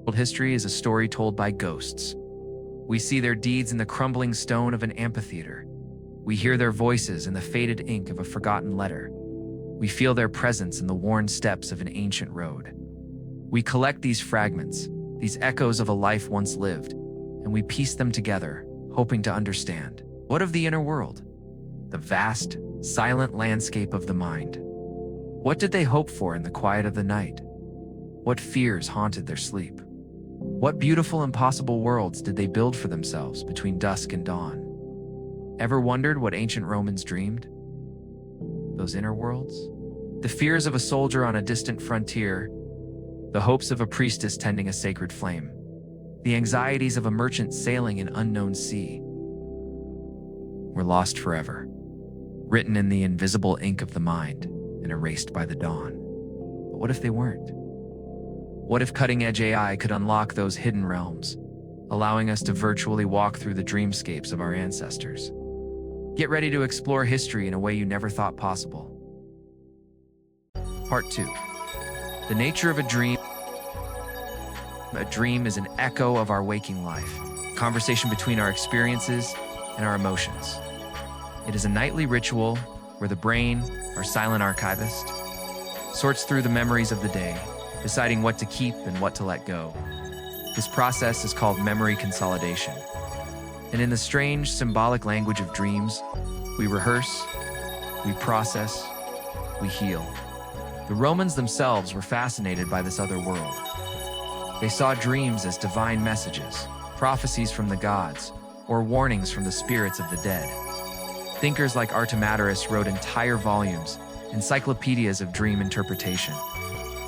World history is a story told by ghosts. We see their deeds in the crumbling stone of an amphitheater. We hear their voices in the faded ink of a forgotten letter. We feel their presence in the worn steps of an ancient road. We collect these fragments, these echoes of a life once lived, and we piece them together, hoping to understand. What of the inner world? The vast, silent landscape of the mind. What did they hope for in the quiet of the night? What fears haunted their sleep? What beautiful, impossible worlds did they build for themselves between dusk and dawn? Ever wondered what ancient Romans dreamed? Those inner worlds? The fears of a soldier on a distant frontier, the hopes of a priestess tending a sacred flame, the anxieties of a merchant sailing an unknown sea, were lost forever, written in the invisible ink of the mind and erased by the dawn. But what if they weren't? What if cutting-edge AI could unlock those hidden realms, allowing us to virtually walk through the dreamscapes of our ancestors? Get ready to explore history in a way you never thought possible. Part 2. The nature of a dream. A dream is an echo of our waking life, a conversation between our experiences and our emotions. It is a nightly ritual where the brain, our silent archivist, sorts through the memories of the day, deciding what to keep and what to let go. This process is called memory consolidation. And in the strange, symbolic language of dreams, we rehearse, we process, we heal. The Romans themselves were fascinated by this other world. They saw dreams as divine messages, prophecies from the gods, or warnings from the spirits of the dead. Thinkers like Archaeology wrote entire volumes, encyclopedias of dream interpretation,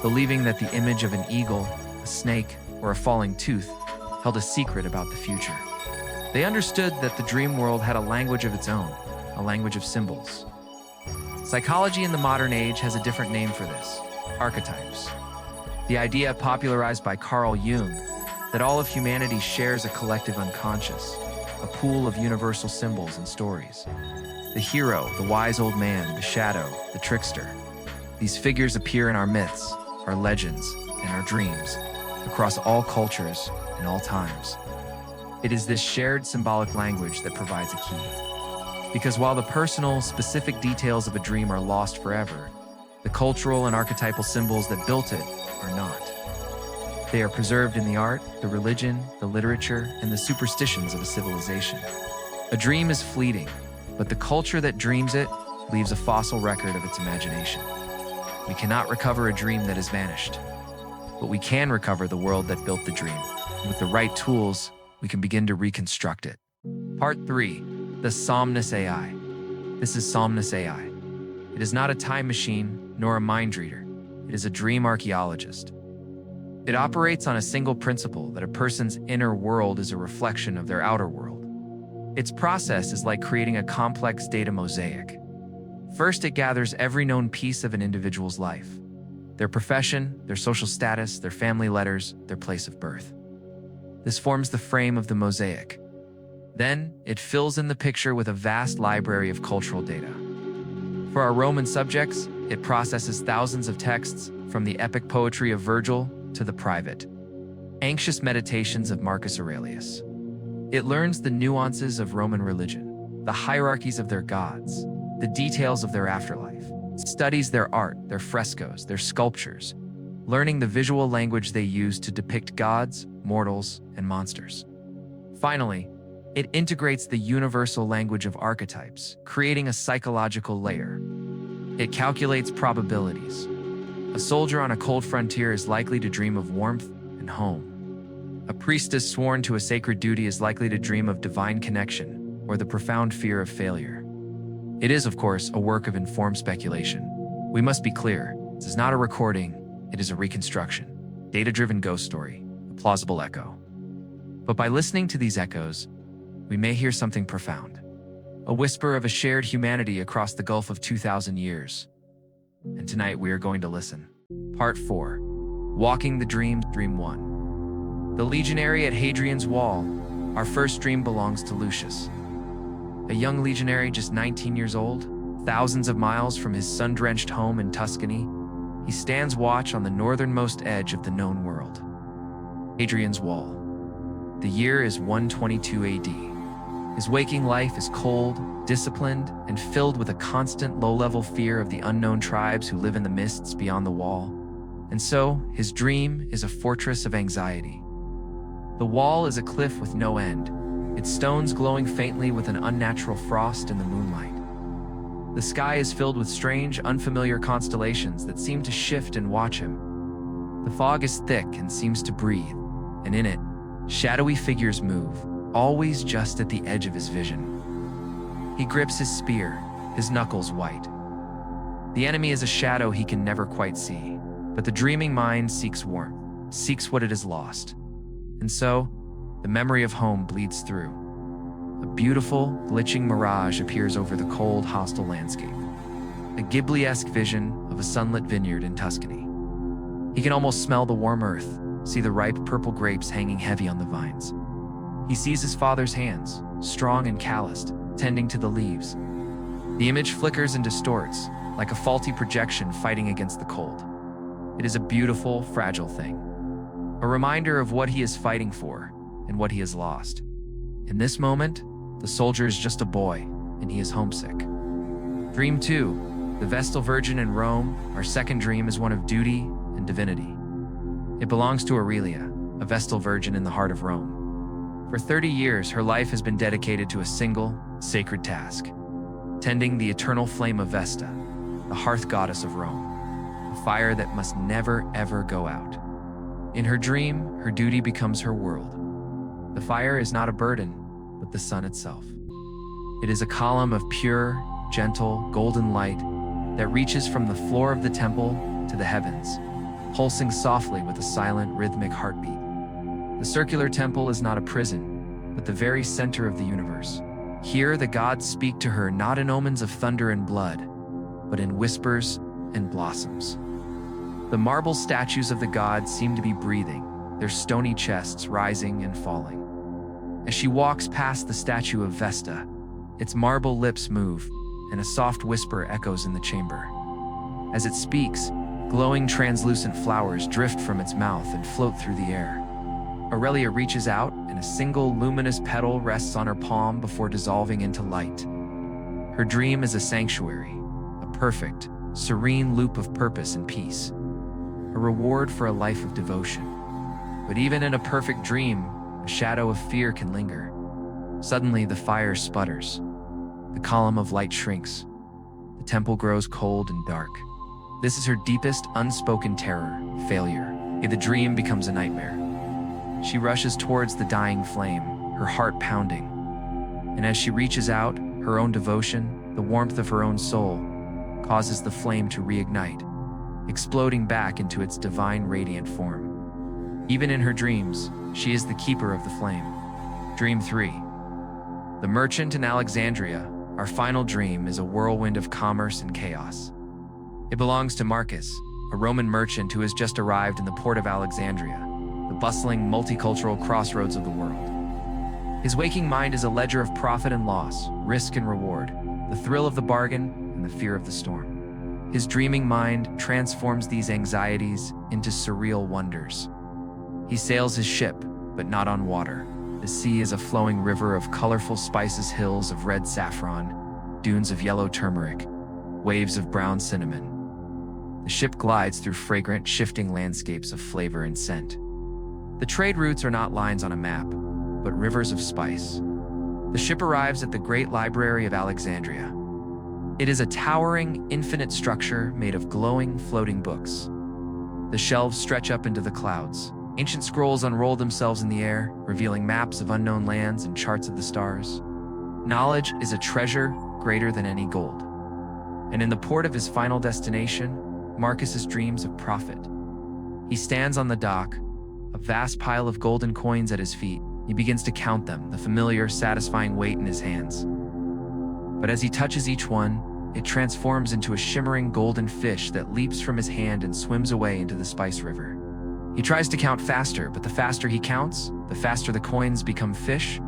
believing that the image of an eagle, a snake, or a falling tooth held a secret about the future. They understood that the dream world had a language of its own, a language of symbols. Psychology in the modern age has a different name for this: archetypes. The idea popularized by Carl Jung that all of humanity shares a collective unconscious, a pool of universal symbols and stories. The hero, the wise old man, the shadow, the trickster. These figures appear in our myths, our legends, and our dreams, across all cultures and all times. It is this shared symbolic language that provides a key. Because while the personal, specific details of a dream are lost forever, the cultural and archetypal symbols that built it are not. They are preserved in the art, the religion, the literature, and the superstitions of a civilization. A dream is fleeting, but the culture that dreams it leaves a fossil record of its imagination. We cannot recover a dream that has vanished, but we can recover the world that built the dream. And with the right tools, we can begin to reconstruct it. Part 3. The Somnus AI. This is Somnus AI. It is not a time machine, nor a mind reader. It is a dream archaeologist. It operates on a single principle that a person's inner world is a reflection of their outer world. Its process is like creating a complex data mosaic. First, it gathers every known piece of an individual's life: their profession, their social status, their family letters, their place of birth. This forms the frame of the mosaic. Then, it fills in the picture with a vast library of cultural data. For our Roman subjects, it processes thousands of texts, from the epic poetry of Virgil to the private, anxious meditations of Marcus Aurelius. It learns the nuances of Roman religion, the hierarchies of their gods, the details of their afterlife. It studies their art, their frescoes, their sculptures, learning the visual language they use to depict gods, mortals, and monsters. Finally, it integrates the universal language of archetypes, creating a psychological layer. It calculates probabilities. A soldier on a cold frontier is likely to dream of warmth and home. A priestess sworn to a sacred duty is likely to dream of divine connection or the profound fear of failure. It is, of course, a work of informed speculation. We must be clear, this is not a recording, it is a reconstruction, data-driven ghost story, a plausible echo. But by listening to these echoes, we may hear something profound, a whisper of a shared humanity across the gulf of 2,000 years. And tonight we are going to listen. Part 4. Walking the Dream, Dream 1. The legionary at Hadrian's Wall. Our first dream belongs to Lucius. A young legionary just 19 years old, thousands of miles from his sun-drenched home in Tuscany, he stands watch on the northernmost edge of the known world. Hadrian's Wall. The year is 122 AD. His waking life is cold, disciplined, and filled with a constant low-level fear of the unknown tribes who live in the mists beyond the wall. And so, his dream is a fortress of anxiety. The wall is a cliff with no end, its stones glowing faintly with an unnatural frost in the moonlight. The sky is filled with strange, unfamiliar constellations that seem to shift and watch him. The fog is thick and seems to breathe, and in it, shadowy figures move, always just at the edge of his vision. He grips his spear, his knuckles white. The enemy is a shadow he can never quite see, but the dreaming mind seeks warmth, seeks what it has lost. And so, the memory of home bleeds through. A beautiful, glitching mirage appears over the cold, hostile landscape. A Ghibli-esque vision of a sunlit vineyard in Tuscany. He can almost smell the warm earth, see the ripe purple grapes hanging heavy on the vines. He sees his father's hands, strong and calloused, tending to the leaves. The image flickers and distorts, like a faulty projection fighting against the cold. It is a beautiful, fragile thing. A reminder of what he is fighting for and what he has lost. In this moment, the soldier is just a boy, and he is homesick. Dream 2, the Vestal Virgin in Rome, our second dream is one of duty and divinity. It belongs to Aurelia, a Vestal Virgin in the heart of Rome. For 30 years, her life has been dedicated to a single, sacred task: tending the eternal flame of Vesta, the hearth goddess of Rome, a fire that must never, ever go out. In her dream, her duty becomes her world. The fire is not a burden, but the sun itself. It is a column of pure, gentle, golden light that reaches from the floor of the temple to the heavens, pulsing softly with a silent, rhythmic heartbeat. The circular temple is not a prison, but the very center of the universe. Here, the gods speak to her not in omens of thunder and blood, but in whispers and blossoms. The marble statues of the gods seem to be breathing, their stony chests rising and falling. As she walks past the statue of Vesta, its marble lips move, and a soft whisper echoes in the chamber. As it speaks, glowing translucent flowers drift from its mouth and float through the air. Aurelia reaches out, and a single luminous petal rests on her palm before dissolving into light. Her dream is a sanctuary, a perfect, serene loop of purpose and peace, a reward for a life of devotion. But even in a perfect dream, a shadow of fear can linger. Suddenly, the fire sputters. The column of light shrinks. The temple grows cold and dark. This is her deepest, unspoken terror, failure. The dream becomes a nightmare. She rushes towards the dying flame, her heart pounding. And as she reaches out, her own devotion, the warmth of her own soul, causes the flame to reignite, exploding back into its divine radiant form. Even in her dreams, she is the keeper of the flame. Dream 3. The Merchant in Alexandria, our final dream, is a whirlwind of commerce and chaos. It belongs to Marcus, a Roman merchant who has just arrived in the port of Alexandria, the bustling, multicultural crossroads of the world. His waking mind is a ledger of profit and loss, risk and reward, the thrill of the bargain and the fear of the storm. His dreaming mind transforms these anxieties into surreal wonders. He sails his ship, but not on water. The sea is a flowing river of colorful spices, hills of red saffron, dunes of yellow turmeric, waves of brown cinnamon. The ship glides through fragrant, shifting landscapes of flavor and scent. The trade routes are not lines on a map, but rivers of spice. The ship arrives at the Great Library of Alexandria. It is a towering, infinite structure made of glowing, floating books. The shelves stretch up into the clouds. Ancient scrolls unroll themselves in the air, revealing maps of unknown lands and charts of the stars. Knowledge is a treasure greater than any gold. And in the port of his final destination, Marcus's dreams of profit. He stands on the dock, a vast pile of golden coins at his feet. He begins to count them, the familiar, satisfying weight in his hands. But as he touches each one, it transforms into a shimmering golden fish that leaps from his hand and swims away into the spice river. He tries to count faster, but the faster he counts, the faster the coins become fish,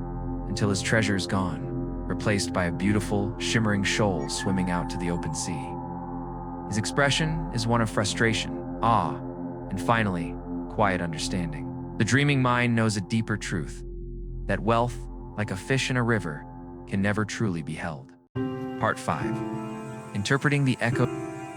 until his treasure is gone, replaced by a beautiful, shimmering shoal swimming out to the open sea. His expression is one of frustration, awe, and finally, quiet understanding. The dreaming mind knows a deeper truth, that wealth, like a fish in a river, can never truly be held. Part 5. Interpreting the echo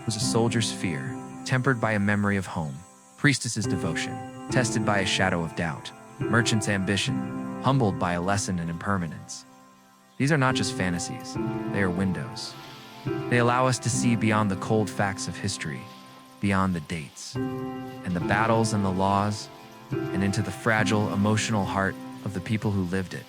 was a soldier's fear, tempered by a memory of home, priestess's devotion, tested by a shadow of doubt, merchant's ambition, humbled by a lesson in impermanence. These are not just fantasies, they are windows. They allow us to see beyond the cold facts of history, beyond the dates, and the battles and the laws, and into the fragile, emotional heart of the people who lived it.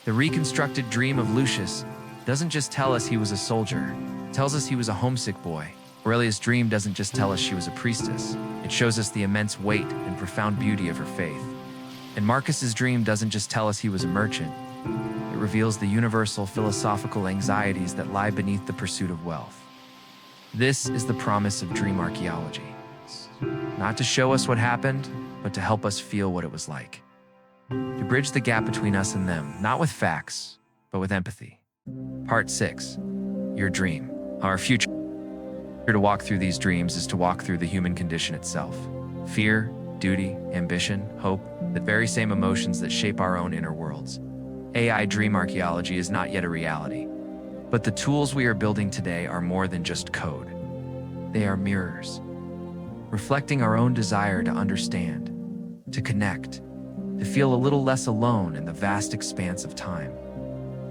The reconstructed dream of Lucius doesn't just tell us he was a soldier, it tells us he was a homesick boy. Aurelia's dream doesn't just tell us she was a priestess, it shows us the immense weight and profound beauty of her faith. And Marcus's dream doesn't just tell us he was a merchant, it reveals the universal philosophical anxieties that lie beneath the pursuit of wealth. This is the promise of dream archaeology. Not to show us what happened, but to help us feel what it was like. To bridge the gap between us and them, not with facts, but with empathy. Part 6. Your dream. Our future. To walk through these dreams is to walk through the human condition itself. Fear, duty, ambition, hope, the very same emotions that shape our own inner worlds. AI dream archaeology is not yet a reality, but the tools we are building today are more than just code. They are mirrors, reflecting our own desire to understand, to connect, to feel a little less alone in the vast expanse of time.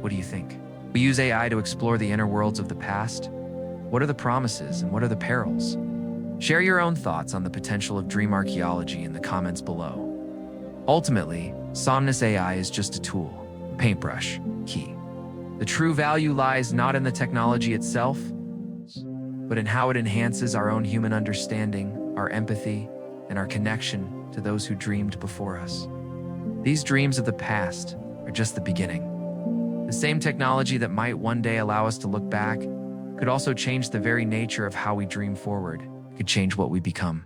What do you think? We use AI to explore the inner worlds of the past. What are the promises and what are the perils? Share your own thoughts on the potential of dream archaeology in the comments below. Ultimately, Somnus AI is just a tool, a paintbrush, key. The true value lies not in the technology itself, but in how it enhances our own human understanding, our empathy, and our connection to those who dreamed before us. These dreams of the past are just the beginning. The same technology that might one day allow us to look back could also change the very nature of how we dream forward. It could change what we become.